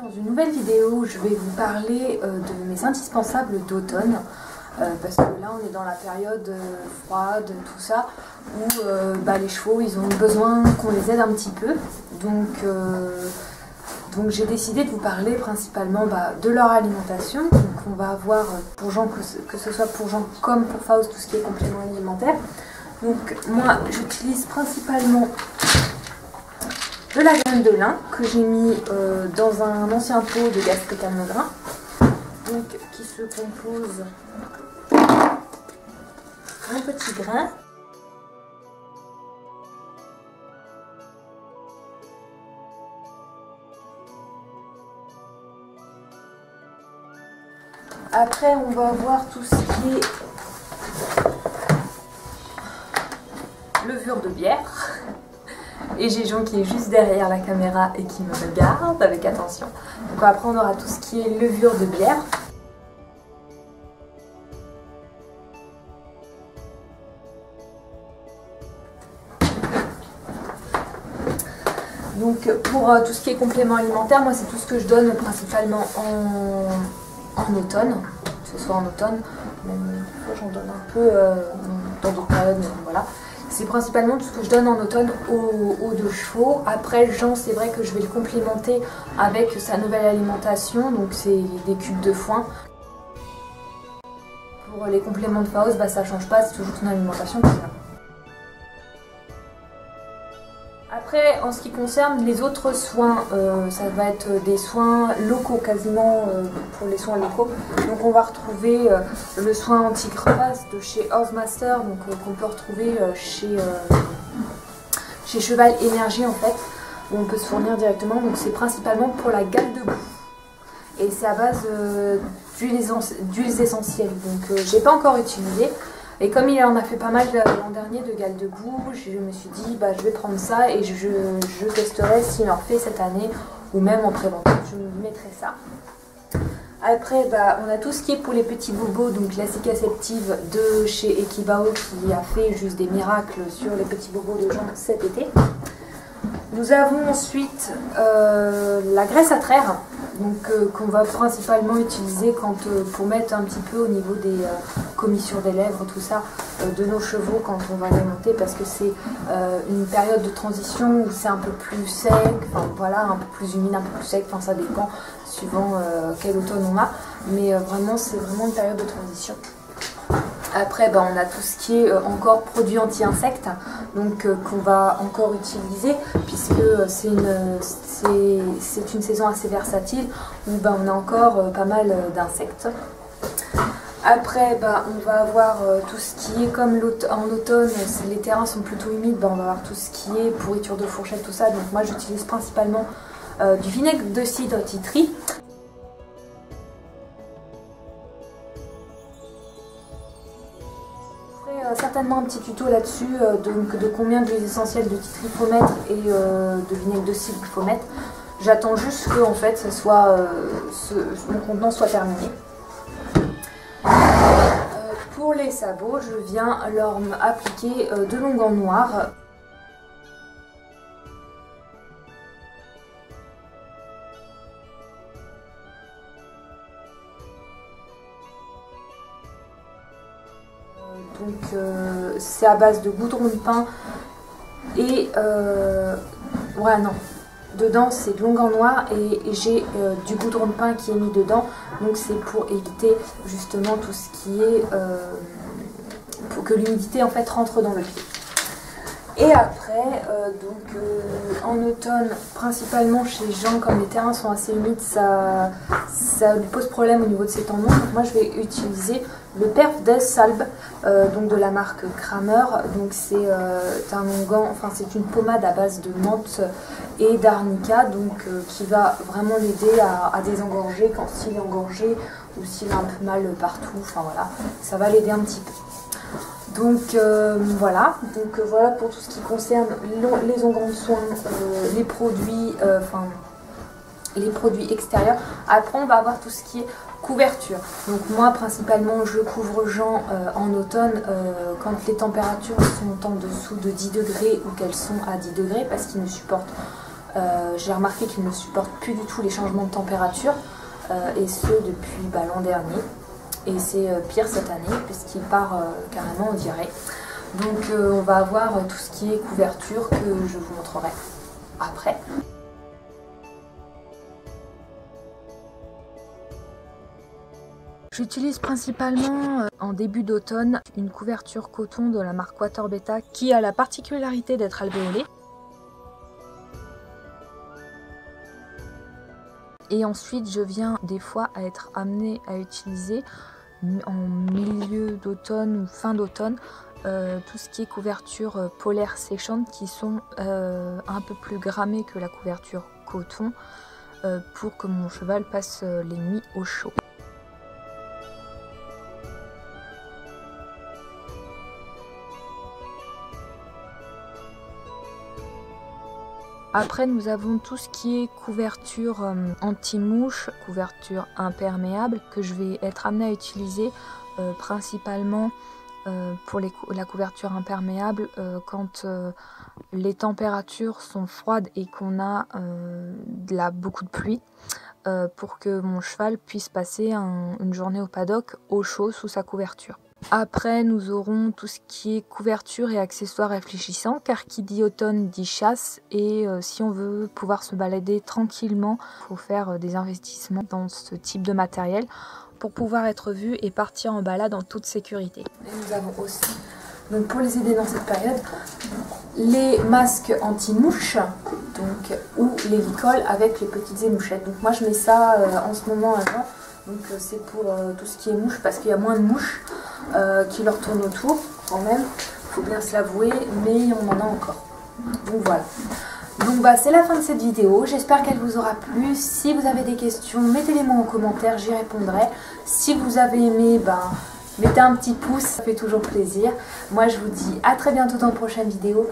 Dans une nouvelle vidéo, je vais vous parler de mes indispensables d'automne parce que là on est dans la période froide, tout ça, où les chevaux ils ont besoin qu'on les aide un petit peu. Donc j'ai décidé de vous parler principalement de leur alimentation. Donc on va avoir pour Jean, que ce soit pour Jean comme pour Faust, tout ce qui est complément alimentaire. Donc moi j'utilise principalement de la graine de lin que j'ai mis dans un ancien pot de gastrique à grain, donc qui se compose d'un petit grain, après on va avoir tout ce qui est levure de bière. Et j'ai Jean qui est juste derrière la caméra et qui me regarde avec attention. Donc après on aura tout ce qui est levure de bière. Donc pour tout ce qui est complément alimentaire, moi c'est tout ce que je donne principalement en automne. Que ce soit en automne, même j'en donne un peu dans d'autres périodes, mais voilà. C'est principalement tout ce que je donne en automne aux deux chevaux. Après, Jean, c'est vrai que je vais le complémenter avec sa nouvelle alimentation. Donc, c'est des cubes de foin. Pour les compléments de Faust, ça ne change pas, c'est toujours son alimentation. Après, en ce qui concerne les autres soins, ça va être des soins locaux quasiment pour les soins locaux. Donc on va retrouver le soin anti-crevasse de chez Horsemaster, donc qu'on peut retrouver chez Cheval Énergie en fait, où on peut se fournir directement. Donc c'est principalement pour la gale de boue. Et c'est à base d'huiles essentielles. Donc j'ai pas encore utilisé. Et comme il en a fait pas mal l'an dernier de gale de boue, je me suis dit je vais prendre ça et je testerai s'il en refait cette année ou même en préventif, je me mettrai ça. Après on a tout ce qui est pour les petits bobos, donc la cicaceptive de chez Ekibao qui a fait juste des miracles sur les petits bobos de Jean cet été. Nous avons ensuite la graisse à traire, donc qu'on va principalement utiliser pour mettre un petit peu au niveau des commissures des lèvres, tout ça, de nos chevaux quand on va les monter, parce que c'est une période de transition où c'est un peu plus sec, enfin voilà, un peu plus humide, un peu plus sec, enfin ça dépend suivant quel automne on a, mais vraiment c'est vraiment une période de transition. Après, on a tout ce qui est encore produits anti-insectes, donc qu'on va encore utiliser, puisque c'est une saison assez versatile, où on a encore pas mal d'insectes. Après, on va avoir tout ce qui est, comme en automne, les terrains sont plutôt humides, on va avoir tout ce qui est pourriture de fourchette, tout ça. Donc moi, j'utilise principalement du vinaigre de cidre titri. Certainement un petit tuto là-dessus, de combien d'huiles essentielles de titri il faut mettre et de vinaigre de cidre il faut mettre. J'attends juste que en fait, mon contenant soit terminé. Pour les sabots, je viens leur appliquer de l'onguent noir. Donc c'est à base de goudron de pin et dedans c'est de l'onguent noir et j'ai du goudron de pin qui est mis dedans, donc c'est pour éviter justement tout ce qui est pour que l'humidité en fait rentre dans le pied. Et après, en automne, principalement chez Jean, comme les terrains sont assez humides, ça lui pose problème au niveau de ses tendons. Donc moi je vais utiliser le Perf des Salbe, donc de la marque Kramer. Donc c'est un onguent, enfin c'est une pommade à base de menthe et d'arnica, donc qui va vraiment l'aider à désengorger quand il est engorgé ou s'il a un peu mal partout. Enfin voilà, ça va l'aider un petit peu. Donc voilà pour tout ce qui concerne les onguents de soins, les produits extérieurs. Après on va avoir tout ce qui est couverture. Donc moi principalement je couvre Jean en automne quand les températures sont en dessous de 10 degrés ou qu'elles sont à 10 degrés parce qu'il ne supporte J'ai remarqué qu'il ne supporte plus du tout les changements de température, et ce depuis l'an dernier. Et c'est pire cette année puisqu'il part carrément au diarrhée. Donc on va avoir tout ce qui est couverture que je vous montrerai après. J'utilise principalement en début d'automne une couverture coton de la marque Water Beta qui a la particularité d'être alvéolée. Et ensuite je viens des fois à être amenée à utiliser en milieu d'automne ou fin d'automne tout ce qui est couverture polaire séchante qui sont un peu plus grammées que la couverture coton pour que mon cheval passe les nuits au chaud. Après nous avons tout ce qui est couverture anti-mouche, couverture imperméable que je vais être amenée à utiliser principalement pour la couverture imperméable quand les températures sont froides et qu'on a beaucoup de pluie pour que mon cheval puisse passer une journée au paddock au chaud sous sa couverture. Après nous aurons tout ce qui est couverture et accessoires réfléchissants car qui dit automne dit chasse et si on veut pouvoir se balader tranquillement, il faut faire des investissements dans ce type de matériel pour pouvoir être vu et partir en balade en toute sécurité. Et nous avons aussi, donc pour les aider dans cette période, les masques anti-mouches ou les licoles avec les petites émouchettes. Donc moi je mets ça en ce moment avant. Donc c'est pour tout ce qui est mouches parce qu'il y a moins de mouches qui leur tournent autour quand même, il faut bien se l'avouer, mais on en a encore. Donc voilà. Donc c'est la fin de cette vidéo, j'espère qu'elle vous aura plu. Si vous avez des questions, mettez-les-moi en commentaire, j'y répondrai. Si vous avez aimé, mettez un petit pouce, ça fait toujours plaisir. Moi je vous dis à très bientôt dans une prochaine vidéo.